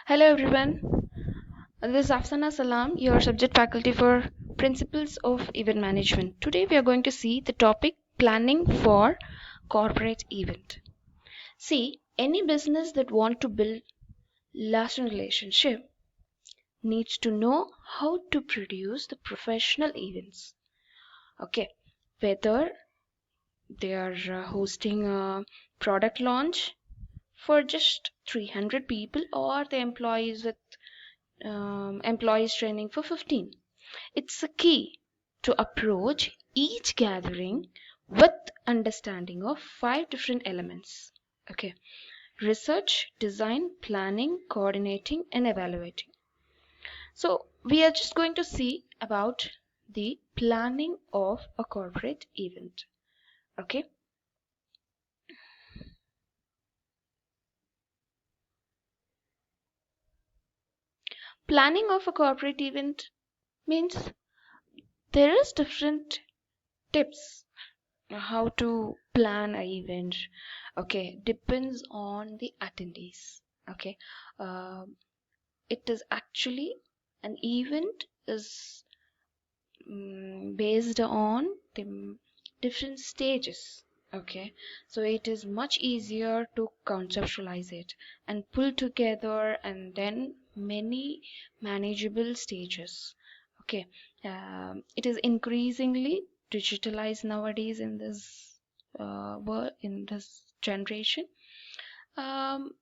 Hello everyone, this is Afsana Salam, your subject faculty for Principles of Event Management. Today we are going to see the topic planning for corporate event. See, any business that want to build lasting relationship needs to know how to produce the professional events. Okay, whether they are hosting a product launch for just 300 people or the employees training for 15. It's a key to approach each gathering with understanding of five different elements. Okay. Research, design, planning, coordinating, and evaluating. So we are just going to see about the planning of a corporate event. Okay. Planning of a corporate event means there is different tips how to plan an event. Okay, depends on the attendees. Okay, it is actually an event is based on the different stages. Okay, so it is much easier to conceptualize it and pull together and then many manageable stages. Okay, it is increasingly digitalized nowadays in this world, in this generation.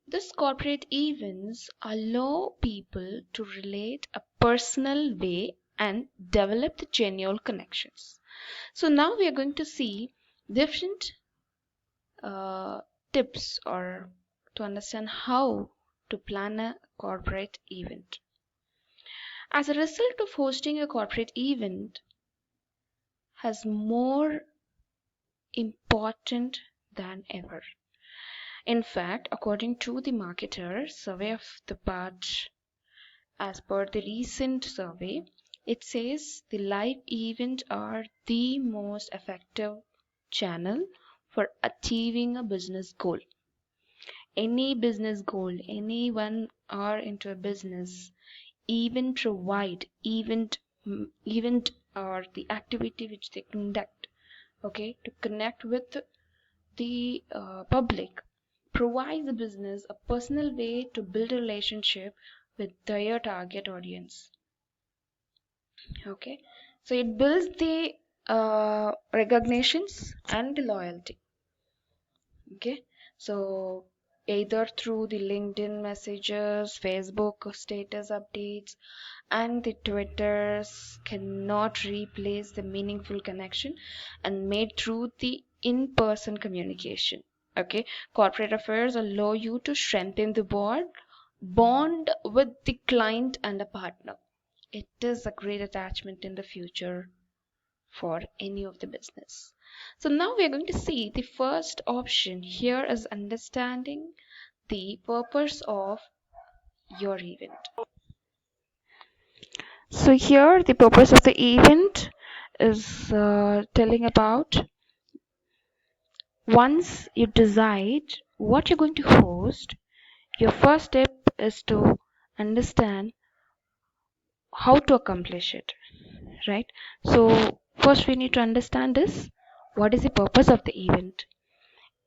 This corporate events allow people to relate a personal way and develop the genuine connections. So now we are going to see different uh, tips or to understand how to plan a corporate event. As a result of hosting a corporate event has more important than ever. In fact, according to the marketer survey of the part, as per the recent survey, it says the live event are the most effective channel for achieving a business goal. Any business goal, anyone are into a business, event or the activity which they conduct, okay, to connect with the public, provides the business a personal way to build a relationship with their target audience. Okay, so it builds the recognitions and the loyalty. Okay, so either through the LinkedIn messages, Facebook status updates, and the Twitters cannot replace the meaningful connection and made through the in-person communication. Okay, corporate affairs allow you to strengthen the bond with the client and a partner. It is a great attachment in the future for any of the business. So now we are going to see the first option here is understanding the purpose of your event. So here the purpose of the event is telling about once you decide what you're going to host, your first step is to understand how to accomplish it, right? So first we need to understand this, what is the purpose of the event.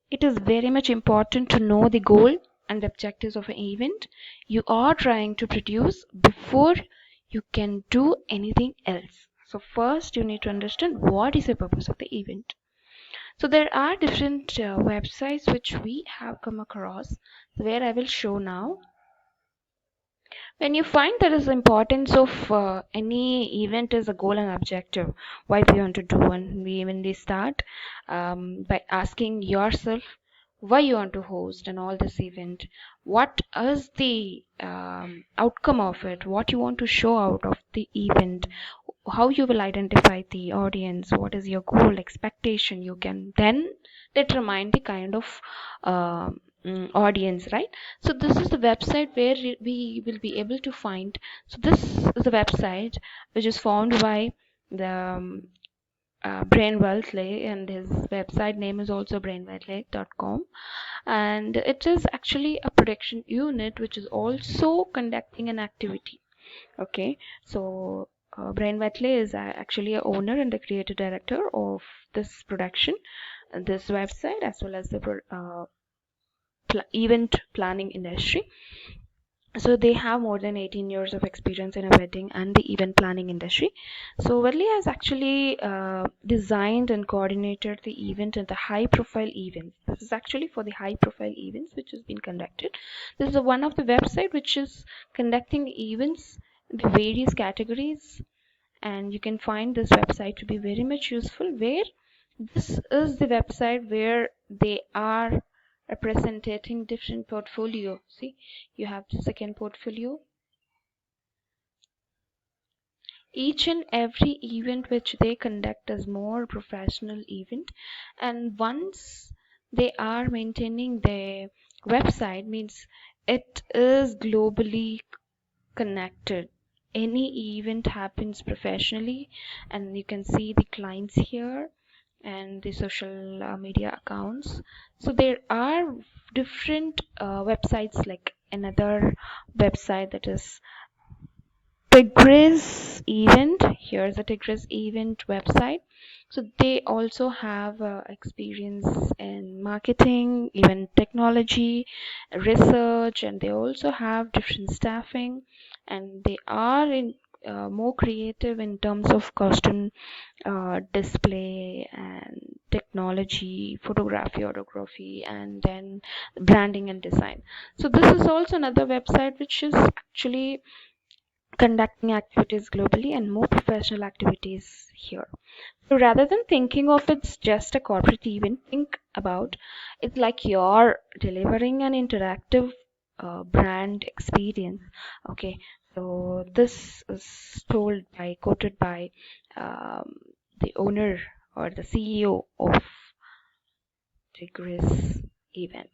It is very much important to know the goal and the objectives of an event you are trying to produce before you can do anything else. So first you need to understand what is the purpose of the event. So there are different websites which we have come across where I will show now. When you find there is importance of any event as a goal and objective, why we want to do and we when they start by asking yourself why you want to host and all this event, what is the outcome of it, what you want to show out of the event, how you will identify the audience, what is your goal expectation, you can then determine the kind of audience, right? So this is the website where we will be able to find. So this is the website which is found by the Brain Wellesley, and his website name is also brainwellesley.com, and it is actually a production unit which is also conducting an activity. Okay, so Brian Watley is actually a owner and the creative director of this production, this website, as well as the event planning industry. So they have more than 18 years of experience in a wedding and the event planning industry. So Wedley has actually designed and coordinated the event and the high profile events. This is actually for the high profile events which has been conducted. This is one of the website which is conducting the events in the various categories, and you can find this website to be very much useful, where this is the website where they are representing different portfolio. See, you have the second portfolio. Each and every event which they conduct is more professional event, and once they are maintaining their website, means it is globally connected. Any event happens professionally, and you can see the clients here and the social media accounts. So there are different websites, like another website that is Tigris event. Here's a Tigris event website. So they also have experience in marketing, even technology, research, and they also have different staffing, and they are in more creative in terms of costume display and technology, photography, autography, and then branding and design. So this is also another website which is actually conducting activities globally and more professional activities here. So rather than thinking of it's just a corporate event, think about it's like you're delivering an interactive brand experience. Okay, so this is quoted by um, the owner or the CEO of Tigris event.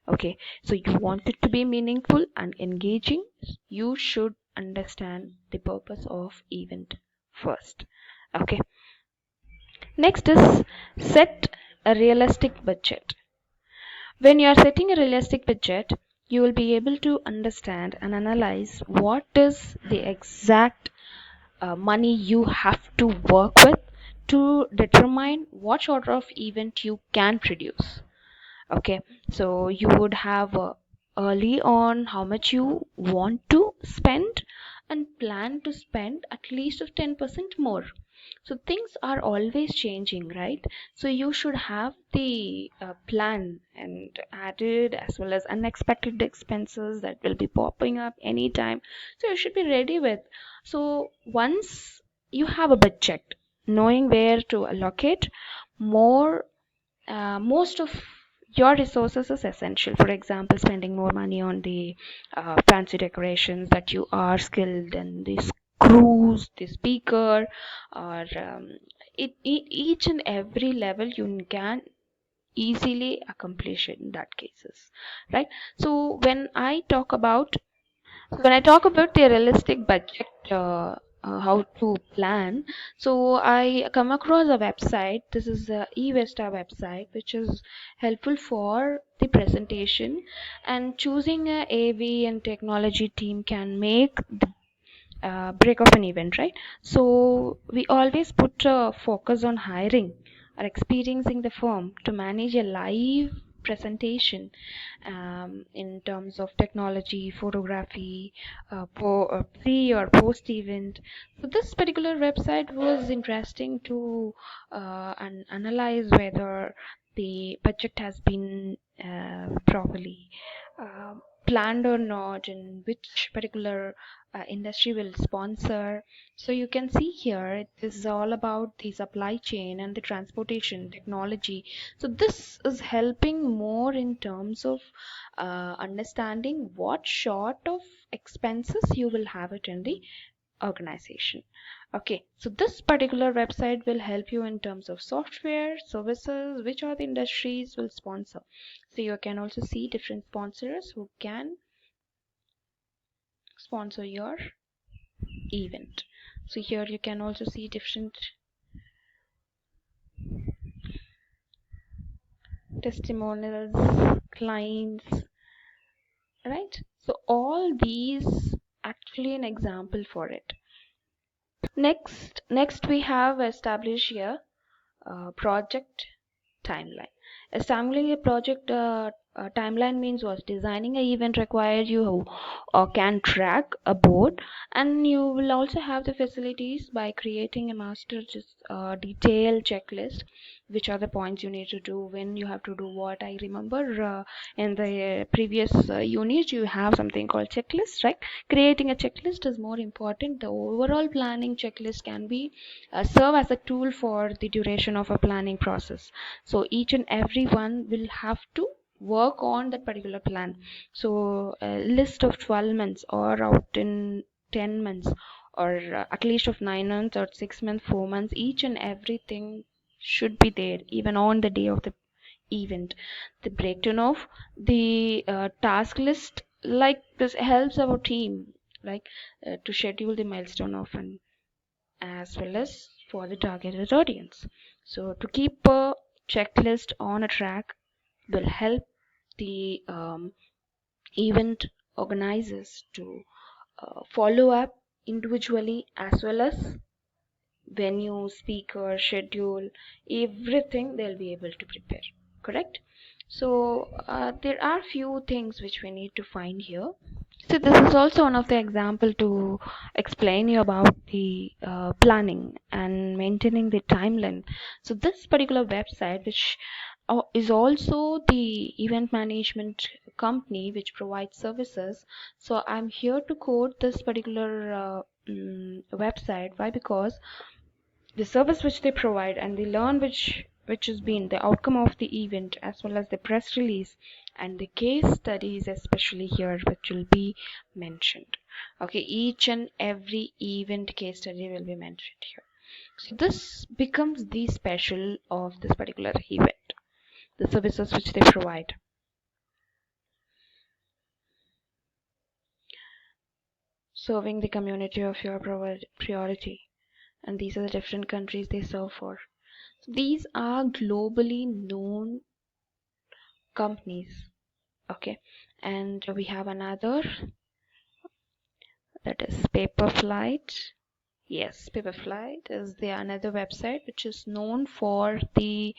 Okay, so you want it to be meaningful and engaging, you should understand the purpose of event first. Okay, next is set a realistic budget. When you are setting a realistic budget, you will be able to understand and analyze what is the exact money you have to work with to determine what sort of event you can produce. Okay, so you would have early on how much you want to spend and plan to spend at least of 10% more. So things are always changing, right? So you should have the plan and added, as well as unexpected expenses that will be popping up anytime, so you should be ready with. So once you have a budget, knowing where to allocate more, most of your resources is essential. For example, spending more money on the fancy decorations that you are skilled in, the screws, the speaker, or each and every level you can easily accomplish it in that cases, right? So when I talk about the realistic budget, how to plan, so I come across a website. This is the eVesta website, which is helpful for the presentation, and choosing a AV and technology team can make the break of an event, right? So we always put a focus on hiring or experiencing the firm to manage a live presentation in terms of technology, photography, pre or post event. So this particular website was interesting to analyze whether the budget has been properly uh, planned or not, and which particular industry will sponsor. So you can see here this is all about the supply chain and the transportation technology. So this is helping more in terms of understanding what sort of expenses you will have it in the organization. Okay, so this particular website will help you in terms of software services, which are the industries will sponsor. So you can also see different sponsors who can sponsor your event. So here you can also see different testimonials, clients, right? So all these actually an example for it. Next we have established here project timeline. Establishing a project timeline means what? Designing an event requires you can track a board, and you will also have the facilities by creating a master detailed checklist. Which are the points you need to do, when you have to do what? I remember in the previous unit you have something called checklist, right? Creating a checklist is more important. The overall planning checklist can be serve as a tool for the duration of a planning process. So each and every one will have to work on that particular plan. So a list of 12 months or out in 10 months, or at least of 9 months or 6 months, 4 months, each and everything should be there even on the day of the event. The breakdown of the task list like this helps our team, like to schedule the milestone often, as well as for the targeted audience. So to keep a checklist on a track will help the event organizers to follow up individually, as well as venue, speaker, schedule, everything they'll be able to prepare. Correct? So there are few things which we need to find here. So this is also one of the example to explain you about the planning and maintaining the timeline. So this particular website, which is also the event management company which provides services. So I'm here to quote this particular website. Why? Because the service which they provide and the learn which has been the outcome of the event, as well as the press release and the case studies, especially here, which will be mentioned. Okay, each and every event case study will be mentioned here. So this becomes the special of this particular event, the services which they provide. Serving the community of your priority, and these are the different countries they serve for. So these are globally known companies. Okay, and we have another, that is Paperflight. Yes, Paperflight is the another website which is known for the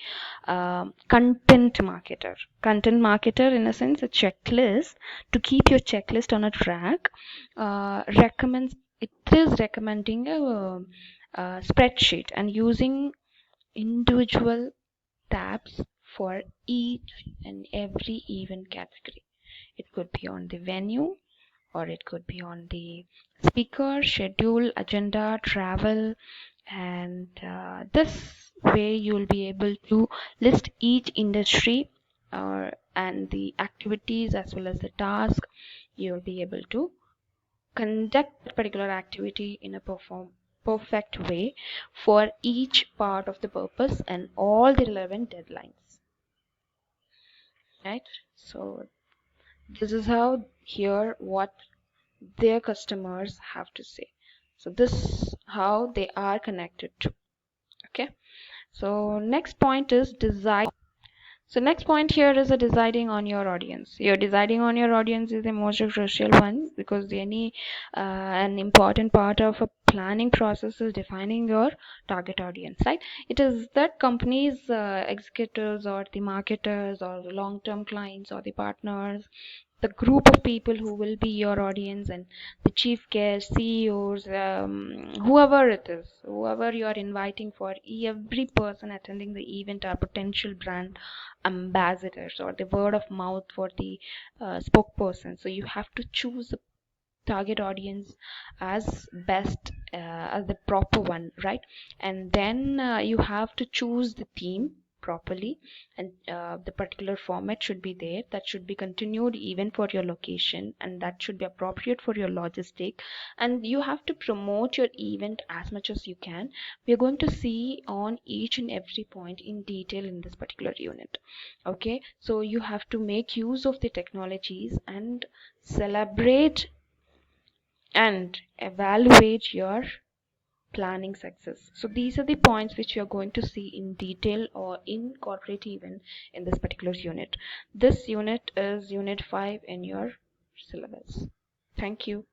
content marketer. Content marketer, in a sense, a checklist to keep your checklist on a track. Recommends it is recommending a spreadsheet and using individual tabs for each and every event category. It could be on the venue, or it could be on the speaker, schedule, agenda, travel, and this way you'll be able to list each industry and the activities as well as the task. You'll be able to conduct that particular activity in a perfect way for each part of the purpose and all the relevant deadlines, right? So this is how here what their customers have to say. So this how they are connected to. Okay, so next point is design. So next point here is a deciding on your audience. You're deciding on your audience is the most crucial one, because an important part of a planning process is defining your target audience, right? It is that companies, executives or the marketers or the long-term clients or the partners, the group of people who will be your audience, and the chief guests, CEOs, whoever it is, whoever you are inviting, for every person attending the event are potential brand ambassadors, or the word of mouth for the spokesperson. So you have to choose a target audience as best, as the proper one, right? And then you have to choose the theme properly, and the particular format should be there, that should be continued even for your location, and that should be appropriate for your logistic, and you have to promote your event as much as you can. We are going to see on each and every point in detail in this particular unit. Okay, so you have to make use of the technologies and celebrate and evaluate your planning success. So these are the points which you are going to see in detail or incorporate even in this particular unit. This unit is unit 5 in your syllabus. Thank you.